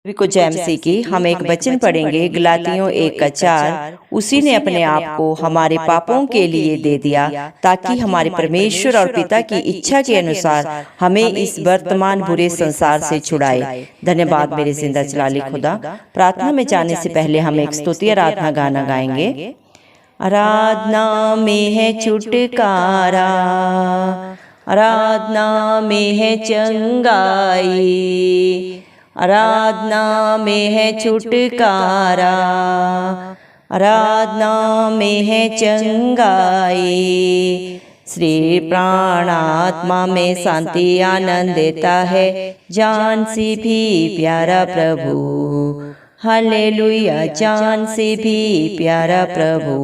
सभी को जय मसीह की। हम एक वचन पढ़ेंगे गलातियों 1:4। उसी ने अपने आप को हमारे पापों के लिए दे दिया ताकि हमारे परमेश्वर और पिता की इच्छा के अनुसार हमें इस वर्तमान बुरे संसार से छुड़ाए। धन्यवाद मेरे जिंदा चलाली खुदा। प्रार्थना में जाने से पहले हम एक स्तुति आराधना गाना गाएंगे। आराधना में है छुटकारा, आराधना में है चंगाई, आराधना में है छुटकारा, आराधना में है चंगाई। श्री प्राण आत्मा में शांति आनंद देता है, जान से भी प्यारा प्रभु। हालेलुया, जान से भी प्यारा प्रभु।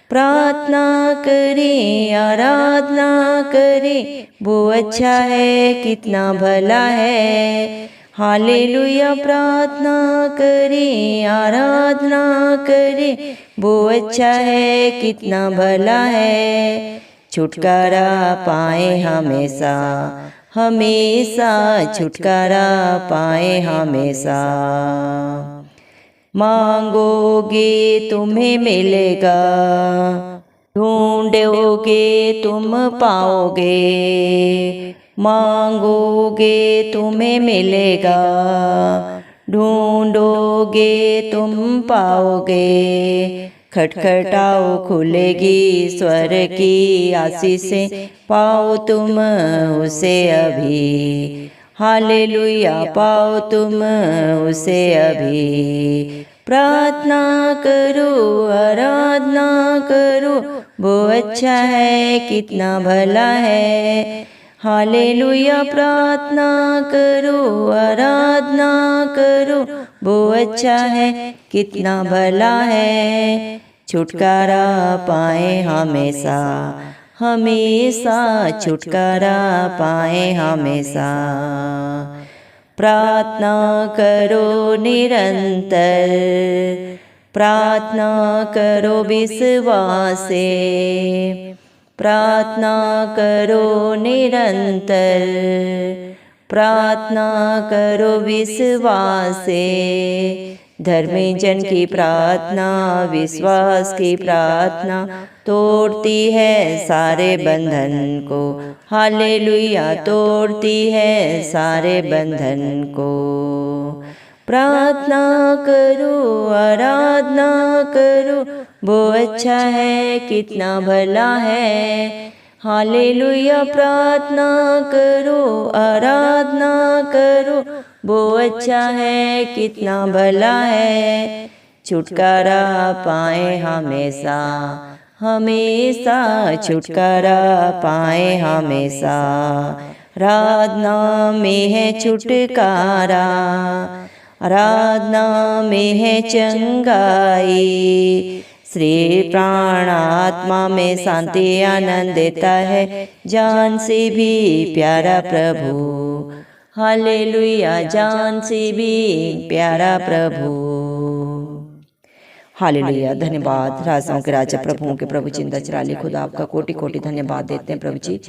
प्रार्थना करें, आराधना करें, वो अच्छा है, कितना भला है। हालेलुया, प्रार्थना करें, आराधना करें, वो अच्छा है, कितना भला है। छुटकारा पाए हमेशा, हमेशा छुटकारा पाए हमेशा। मांगोगे तुम्हें मिलेगा, ढूंढोगे तुम पाओगे। मांगोगे तुम्हें मिलेगा, ढूंढोगे तुम पाओगे। खटखटाओ खुलेगी स्वर की आशीषें, पाओ तुम उसे अभी। हालेलुया, पाओ तुम उसे अभी। प्रार्थना करो, आराधना करो, वो अच्छा है, कितना भला है। हालेलुया, प्रार्थना करो, आराधना करो, वो अच्छा है, कितना भला है। छुटकारा पाए हमेशा, हमेशा छुटकारा पाए हमेशा। प्रार्थना करो निरंतर, प्रार्थना करो विश्वास से। प्रार्थना करो निरंतर, प्रार्थना करो विश्वास से। धर्मी जन की प्रार्थना, विश्वास की प्रार्थना तोड़ती है सारे बंधन को। हालेलुया, तोड़ती है सारे बंधन को। प्रार्थना करो, आराधना करो, वो अच्छा है, कितना भला है। हालेलुया, प्रार्थना करो, आराधना करो, वो अच्छा है, कितना भला है। छुटकारा पाए हमेशा, हमेशा छुटकारा पाए हमेशा। आराधना में है छुटकारा, आराधना में है चंगाई। श्री प्राण आत्मा में शांति आनंद देता है, जान से भी प्यारा प्रभु। हालेलुया, जान से भी प्यारा प्रभु। हालेलुया, धन्यवाद राजाओं के राजा, प्रभुओं के प्रभु, जिंदा चिराली खुदा, आपका कोटि कोटि धन्यवाद देते हैं प्रभु जी।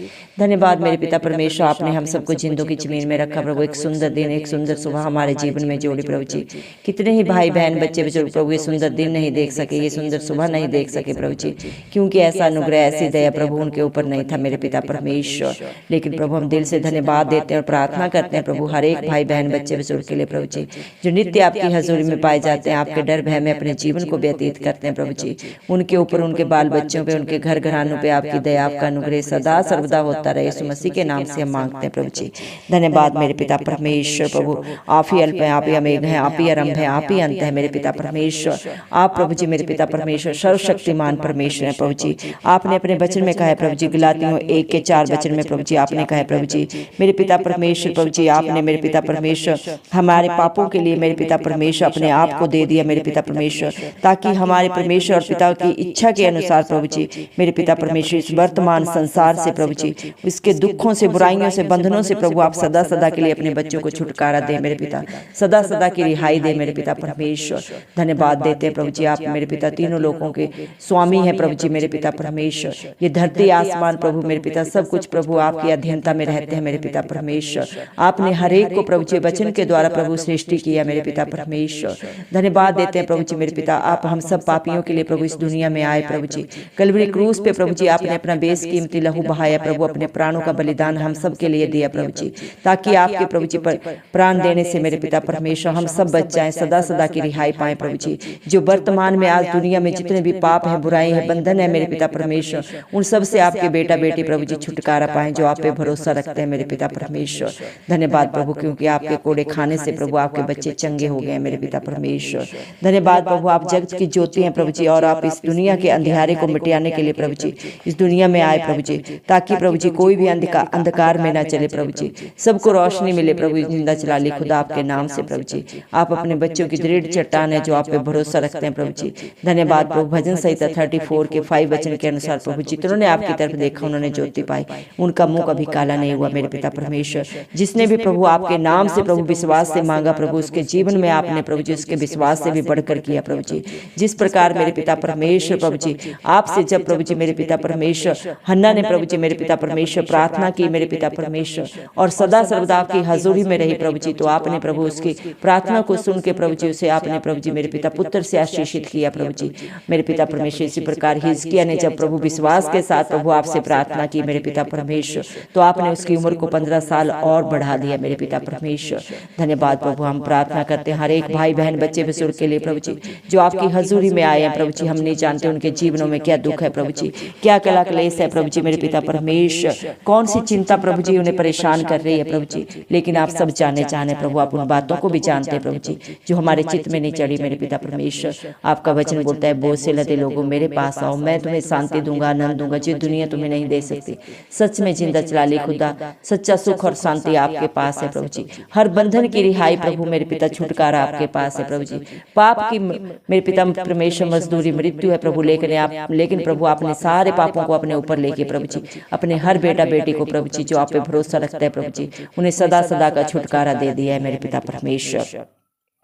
धन्यवाद मेरे पिता परमेश्वर, आपने हम सबको जिंदों की जमीन में रखा प्रभु। एक सुंदर दिन, एक सुंदर सुबह हमारे जीवन में जोड़ी प्रभु जी। कितने ही भाई बहन बच्चे बुजुर्ग प्रभु ये सुंदर दिन नहीं देख सके, ये सुंदर सुबह नहीं देख सके प्रभु जी, क्योंकि ऐसा अनुग्रह, ऐसी दया प्रभु उनके ऊपर नहीं था मेरे पिता परमेश्वर। लेकिन प्रभु हम दिल से धन्यवाद देते हैं और प्रार्थना करते हैं प्रभु हर एक भाई बहन बच्चे बुजुर्ग के लिए प्रभु जी, जो नित्य आपकी हजूरी में पाए जाते हैं, आपके डर भय में अपने जीवन को व्यतीत करते हैं प्रभु जी। उनके ऊपर, उनके बाल बच्चों पे, उनके घर घरानों पे आपकी दया, आपका अनुग्रह सदा सर्वदा होता रहे। यीशु मसीह के नाम से हम मांगते हैं प्रभु जी। धन्यवाद मेरे पिता परमेश्वर प्रभु, आप ही अल्प हैं, आप ही अमेघ हैं, आप ही आरंभ हैं, आप ही अंत है मेरे पिता परमेश्वर। आप प्रभु जी मेरे पिता परमेश्वर सर्वशक्तिमान परमेश्वर है प्रभु जी। आपने अपने वचन में कहा है प्रभु जी, गलातियों 1:4 वचन में प्रभु जी आपने कहा है प्रभु जी मेरे पिता परमेश्वर प्रभु जी, आपने मेरे पिता परमेश्वर हमारे पापों के लिए मेरे पिता परमेश्वर अपने आप को दे दिया मेरे पिता परमेश्वर, ताकि हमारे परमेश्वर और पिता की इच्छा के अनुसार प्रभु जी मेरे पिता परमेश्वर इस वर्तमान संसार से प्रभु जी, इसके दुखों से, बुराइयों से, बंधनों से प्रभु आप सदा सदा के लिए अपने बच्चों को छुटकारा दे मेरे पिता, सदा सदा की रिहाई दे मेरे पिता परमेश्वर। धन्यवाद देते हैं प्रभु जी, आप मेरे पिता तीनों लोगों के स्वामी हैं प्रभु जी मेरे पिता परमेश्वर। ये धरती आसमान प्रभु मेरे पिता सब कुछ प्रभु आपकी अधीनता में रहते हैं मेरे पिता परमेश्वर। आपने हर एक को प्रभु जी वचन के द्वारा प्रभु सृष्टि किया मेरे पिता परमेश्वर। धन्यवाद देते हैं प्रभु जी मेरे पिता, आप हम सब पापियों के लिए प्रभु इस दुनिया में आए प्रभु जी। कलवरी क्रूस पे प्रभु जी आपने अपना बेसकीमती लहू बहाया प्रभु, अपने प्राणों का बलिदान हम सब के लिए दिया प्रभु जी, ताकि आपके प्रभु जी पर प्राण देने से मेरे पिता परमेश्वर हम सब बच जाएं, सदा सदा की रिहाई पाएं प्रभु जी। जो वर्तमान में आज दुनिया में जितने भी पाप है, बुराई है, बंधन है मेरे पिता परमेश्वर, उन सब से आपके बेटा बेटी प्रभु जी छुटकारा पाएं जो आप पे भरोसा रखते हैं मेरे पिता परमेश्वर। धन्यवाद प्रभु, क्योंकि आपके कोड़े खाने से प्रभु आपके बच्चे चंगे हो गए मेरे पिता परमेश्वर। धन्यवाद प्रभु, आप जगत की ज्योति हैं प्रभु जी, और आप इस दुनिया के अंधेरे को मिटाने के लिए प्रभु जी इस दुनिया में आए प्रभु जी, ताकि प्रभु जी कोई भी अंधकार में ना चले प्रभु जी, सबको रोशनी मिले प्रभु। जिंदा जलाली खुदा आपके नाम से प्रभु जी, आप अपने बच्चों की दृढ़ चट्टान है जो आप पे भरोसा रखते हैं प्रभु जी। धन्यवाद प्रभु, भजन संहिता 34 के 5 वचन के अनुसार प्रभु जितनों ने आपकी तरफ देखा उन्होंने ज्योति पाई, उनका मुंह कभी काला नहीं हुआ मेरे पिता परमेश्वर। जिसने भी प्रभु आपके नाम से प्रभु विश्वास से मांगा प्रभु, उसके जीवन में आपने प्रभु जी उसके विश्वास से भी बढ़कर किया प्रभु जी। जिस प्रकार मेरे पिता परमेश्वर प्रभु जी आपसे जब प्रभु जी मेरे पिता परमेश्वर हन्ना ने प्रभु जी मेरे पिता परमेश्वर प्रार्थना की मेरे पिता परमेश्वर, और सदा सर्वदा आपकी हजूरी में रही प्रभु जी, तो आपने प्रभु उसकी प्रार्थना को सुन के प्रभु जी उसे आपने प्रभु जी मेरे पिता पुत्र से आशीषित किया प्रभु जी मेरे पिता परमेश्वर। इसी प्रकार हिजकिय्याह ने जब प्रभु विश्वास के साथ प्रभु आपसे प्रार्थना की मेरे पिता परमेश्वर, तो आपने उसकी उम्र को 15 साल और बढ़ा दिया मेरे पिता परमेश्वर। धन्यवाद प्रभु, हम प्रार्थना करते हैं हर एक भाई बहन बच्चे बुजुर्ग के लिए प्रभु जी जो आपकी हजूरी में आए हैं प्रभु जी। हम नहीं जानते उनके जीवनों में क्या दुख है प्रभु जी, क्या कला क्लेश है प्रभु जी मेरे पिता परमेश्वर, कौन सी चिंता प्रभु जी उन्हें परेशान कर रही है प्रभु जी, लेकिन आप सब जाने प्रभु, आप उन बातों को भी जानते हैं प्रभु जी जो हमारे चित्त में नहीं चढ़ी मेरे पिता परमेश्वर। आपका वचन बोलता है बोझ से लदे लोगों मेरे पास आओ, मैं तुम्हें शांति दूंगा, आनंद दूंगा जो दुनिया तुम्हें नहीं दे सकती। सच में जिंदा जलाली खुदा, सच्चा सुख और शांति आपके पास है प्रभु जी। हर बंधन की रिहाई प्रभु मेरे पिता छुटकारा आपके पास है प्रभु जी। पाप की मेरे पिता परमेश्वर मजदूरी मृत्यु है प्रभु, लेकिन प्रभु आपने सारे पापों को अपने ऊपर लेके प्रभु जी अपने हर बेटा बेटी को प्रभु जी जो आप पे भरोसा रखता है प्रभु जी उन्हें सदा सदा का छुटकारा दे दिया है मेरे पिता परमेश्वर।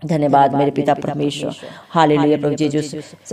धन्यवाद मेरे पिता परमेश्वर, हालेलुया प्रभु जी जो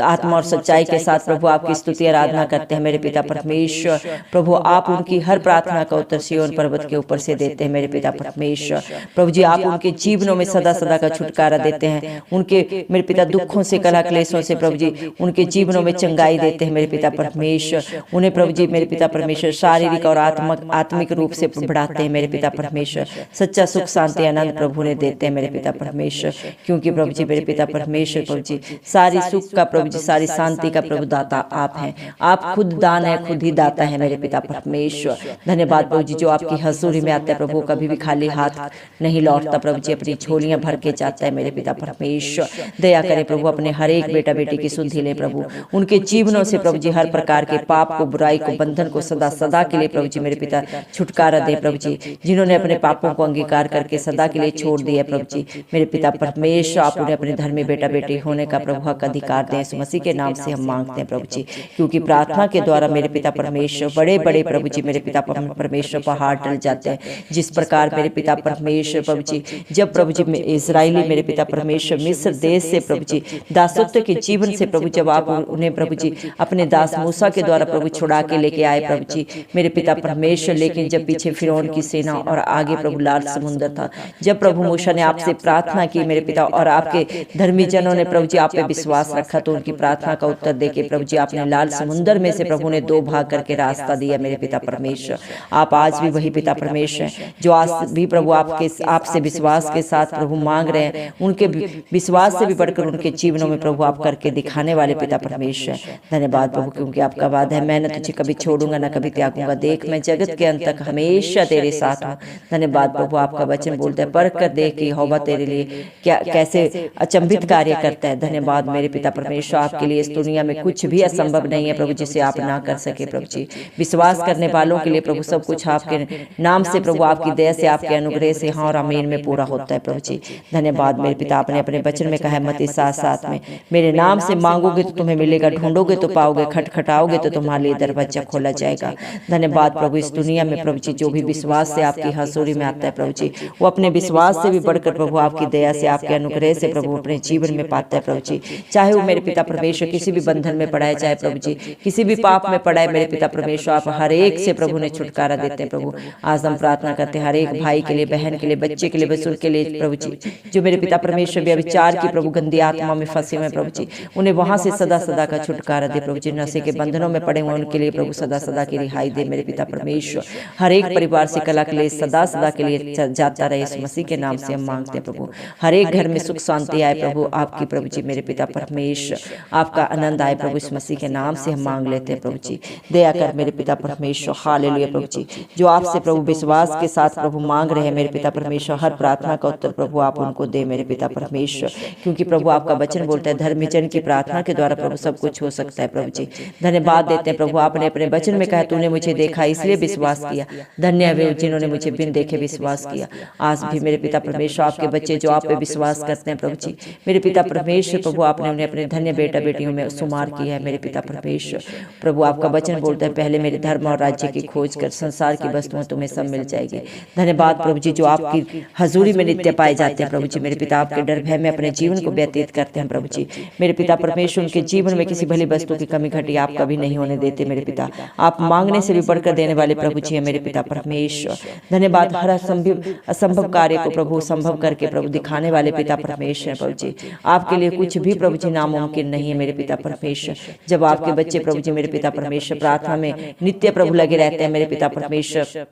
आत्मा और सच्चाई के साथ प्रभु आपकी स्तुति आराधना करते हैं मेरे पिता परमेश्वर। प्रभु आप उनकी हर प्रार्थना का उत्तर सिय्योन पर्वत के ऊपर से देते हैं मेरे पिता परमेश्वर। प्रभु जी आप उनके जीवनों में सदा सदा का छुटकारा देते हैं, उनके मेरे पिता दुखों से कला क्लेशों से प्रभु जी उनके जीवनों में चंगाई देते हैं मेरे पिता परमेश्वर। उन्हें प्रभु जी मेरे पिता परमेश्वर शारीरिक और आत्मिक रूप से बढ़ाते हैं मेरे पिता परमेश्वर। सच्चा सुख शांति आनंद प्रभु ने देते हैं मेरे पिता परमेश्वर, क्योंकि प्रभु जी मेरे पिता परमेश्वर प्रभु जी सारी सुख का प्रभु जी सारी शांति का प्रभु दाता आप हैं। आप खुद दान है, खुद ही दाता है मेरे पिता परमेश्वर। धन्यवाद प्रभु जी जो आपकी हजूरी में आता है प्रभु कभी भी खाली हाथ नहीं लौटता प्रभु जी, अपनी झोलियां भर के जाता है मेरे पिता परमेश्वर। दया करें प्रभु अपने हर एक बेटा बेटी की सुधि ले प्रभु, उनके जीवनों से प्रभु जी हर प्रकार के पाप को, बुराई को, बंधन को सदा सदा के लिए प्रभु जी मेरे पिता छुटकारा दे प्रभु जी। जिन्होंने अपने पापों को अंगीकार करके सदा के लिए छोड़ दिया प्रभु जी मेरे पिता परमेश्वर, आप उन्हें अपने धर्मी बेटा बेटी होने का प्रभु हक अधिकार दें। यीशु मसीह के नाम से हम मांगते हैं प्रभु जी, क्योंकि प्रार्थना के द्वारा मेरे पिता परमेश्वर बड़े बड़े प्रभु जी मेरे पिता परमेश्वर पहाड़ टल जाते हैं। जिस प्रकार मेरे पिता परमेश्वर प्रभु जी जब प्रभु जी इजराइली मेरे पिता परमेश्वर मिस्र देश से प्रभु जी दासत्व के जीवन से प्रभु जब आप उन्हें प्रभु जी अपने दास मूसा के द्वारा प्रभु छुड़ा के लेके आए प्रभु जी मेरे पिता परमेश्वर, लेकिन जब पीछे फिरौन की सेना और आगे प्रभु लाल समुद्र था, जब प्रभु मूसा ने आपसे प्रार्थना की मेरे पिता और आपके धर्मी जनों ने प्रभु जी आप पे विश्वास रखा, तो उनकी प्रार्थना का उत्तर देके प्रभु जी आपने लाल समुद्र में से प्रभु ने 2 भाग करके रास्ता दिया मेरे पिता परमेश्वर। आप आज भी वही पिता परमेश्वर जो आज भी प्रभु आपसे विश्वास के साथ प्रभु मांग रहे हैं, उनके विश्वास से भी बढ़कर उनके जीवनों में प्रभु आप करके दिखाने वाले पिता परमेश्वर। धन्यवाद प्रभु, क्योंकि आपका वादा है मैं न तुझे कभी छोड़ूंगा न कभी त्यागूंगा, देख मैं जगत के अंत तक हमेशा तेरे साथ हूँ। धन्यवाद प्रभु, आपका वचन बोलता है परख कर देख कि यहोवा तेरे लिए क्या कैसे अचंभित कार्य करता है। धन्यवाद मेरे पिता परमेश्वर, आपके लिए इस दुनिया में कुछ भी असंभव नहीं है प्रभु जिसे आप ना कर सके प्रभु जी। विश्वास करने वालों के लिए प्रभु सब कुछ आपके नाम से प्रभु, आपकी दया से, आपके अनुग्रह से हाँ और आमीन में पूरा होता है प्रभु जी। धन्यवाद मेरे पिता, आपने अपने वचन में कहा है मत्ती 7:7 में, मेरे नाम से मांगोगे तो तुम्हें मिलेगा, ढूंढोगे तो पाओगे, खटखटाओगे तो तुम्हारे लिए दरवाजा खोला जाएगा। धन्यवाद प्रभु, इस दुनिया में प्रभु जी जो भी विश्वास से आपकी हजूरी में आता है प्रभु जी, वो अपने विश्वास से भी बढ़कर प्रभु आपकी दया से, आपके अनुग्रह से प्रभु अपने जीवन में पाता है प्रभु जी। चाहे वो मेरे पिता परमेश्वर किसी भी बंधन में पड़ा है, चाहे प्रभु जी किसी भी पाप में पड़ा है, मेरे पिता परमेश्वर आप हर एक से प्रभु ने छुटकारा देते हैं प्रभु। आज हम प्रार्थना करते हैं हर एक भाई के लिए, बहन के लिए, बच्चे के लिए, बुजुर्ग के लिए प्रभु जी, जो मेरे पिता परमेश्वर व्यभिचार की प्रभु गंदी आत्मा में फंसे हुए प्रभु जी, उन्हें वहां से सदा सदा का छुटकारा दे प्रभु जी। नशे के बंधनों में पड़े हुए उनके लिए प्रभु सदा सदा की रिहाई दे मेरे पिता परमेश्वर। हर एक परिवार से कला के लिए सदा सदा के लिए जाता रहे, इस मसीह के नाम से हम मांगते हैं प्रभु। हर एक घर में सुख शांति आए प्रभु आपकी प्रभु जी, मेरे पिता परमेश्वर आपका आनंद आए प्रभु, इस मसीह के नाम से हम मांग लेते हैं प्रभु जी। दया कर मेरे पिता परमेश्वर, हालेलुया प्रभु जी। जो आपसे प्रभु विश्वास के साथ प्रभु मांग रहे हैं मेरे पिता परमेश्वर, हर प्रार्थना का उत्तर प्रभु आप उनको दे मेरे पिता परमेश्वर, क्योंकि प्रभु आपका वचन बोलता है धर्मी जन की प्रार्थना के द्वारा प्रभु सब कुछ हो सकता है प्रभु जी। धन्यवाद देते हैं प्रभु, आपने अपने वचन में कहा तूने मुझे देखा इसलिए विश्वास किया, धन्य है वे जिन्होंने मुझे बिन देखे विश्वास किया। आज भी मेरे पिता परमेश्वर आपके बच्चे जो आप पे विश्वास करते हैं प्रभु जी, मेरे पिता परमेश्वर प्रभु आपने उन्हें अपने धन्य बेटा बेटियों में शुमार किया है मेरे पिता परमेश्वर। प्रभु आपका वचन बोलता है पहले मेरे धर्म और राज्य की खोज कर, संसार की वस्तुएं तुम्हें सब मिल जाएगी। धन्यवाद प्रभु जी, जो आपकी हजूरी में नित्य पाए जाते हैं प्रभु जी, मेरे पिता आपके डर भय में अपने जीवन को व्यतीत करते हैं प्रभु जी। मेरे पिता परमेश्वर उनके जीवन में किसी भली वस्तु की कमी घटी आप कभी नहीं होने देते मेरे पिता। आप मांगने से भी बढ़कर देने वाले प्रभु जी है मेरे पिता परमेश्वर। धन्यवाद, हर असंभव कार्य को प्रभु संभव करके प्रभु दिखाने वाले पिता परमेश्वर प्रभु जी। आपके लिए कुछ भी प्रभु जी नामुमकिन नहीं है मेरे पिता परमेश्वर। जब आपके बच्चे प्रभु जी मेरे पिता परमेश्वर प्रार्थना में नित्य प्रभु लगे रहते हैं मेरे पिता परमेश्वर,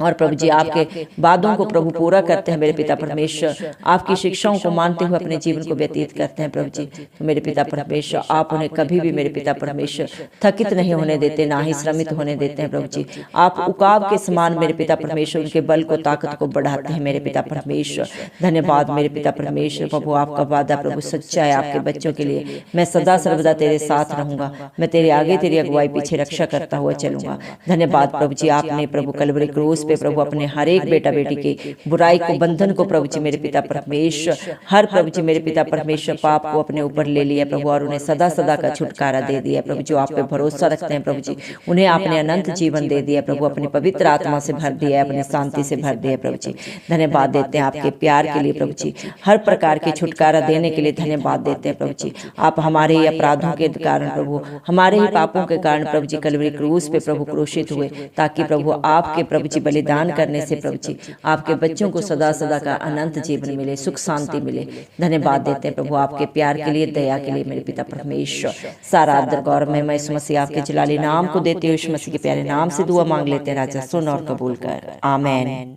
और प्रभु जी आपके वादों को प्रभु पूरा करते हैं मेरे पिता परमेश्वर, आपकी शिक्षाओं को मानते हुए अपने जीवन को व्यतीत करते हैं प्रभु जी, तो मेरे पिता परमेश्वर आप उन्हें कभी भी मेरे पिता परमेश्वर थकित नहीं होने देते, ना ही श्रमित होने देते हैं प्रभु जी। आप उकाब के समान मेरे पिता परमेश्वर उनके बल को, ताकत को बढ़ाते हैं मेरे पिता परमेश्वर। धन्यवाद मेरे पिता परमेश्वर प्रभु, आपका वादा प्रभु सच्चा है आपके बच्चों के लिए। मैं सदा सर्वदा तेरे साथ रहूंगा, मैं तेरे आगे तेरी अगुवाई पीछे रक्षा करता हुआ चलूंगा। धन्यवाद प्रभु जी, आपने प्रभु कलवरी क्रूस पे प्रभु अपने हर एक बेटा बेटी के बुराई को, बंधन को प्रभु जी मेरे पिता परमेश्वर, हर प्रभु जी मेरे पिता परमेश्वर पाप को अपने ऊपर ले लिया प्रभु, और उन्हें सदा सदा का छुटकारा दे दिया प्रभु। जो आप पे भरोसा रखते हैं प्रभु जी, उन्हें आपने अनंत जीवन दे दिया प्रभु, अपनी पवित्र आत्मा से भर दिया, अपनी शांति से भर दिया प्रभु जी। धन्यवाद देते हैं आपके प्यार के लिए प्रभु जी, हर प्रकार के छुटकारा देने के लिए धन्यवाद देते हैं प्रभु जी। आप हमारे ही अपराधों के कारण प्रभु, हमारे ही पापों के कारण प्रभु जी कलवरी क्रूस पे प्रभु क्रूसित हुए, ताकि प्रभु आपके प्रभु जी बलिदान करने से प्रभु जी आपके बच्चों को सदा सदा का अनंत जीवन मिले, सुख शांति मिले। धन्यवाद देते हैं प्रभु आपके प्यार के लिए, दया के लिए मेरे पिता परमेश्वर। सारा आदर गौरव महिमा यीशु मसीह आपके जलाली नाम को देते हुए यीशु मसीह के प्यारे नाम से दुआ मांग लेते हैं राजा, सुन और कबूल कर, आमीन।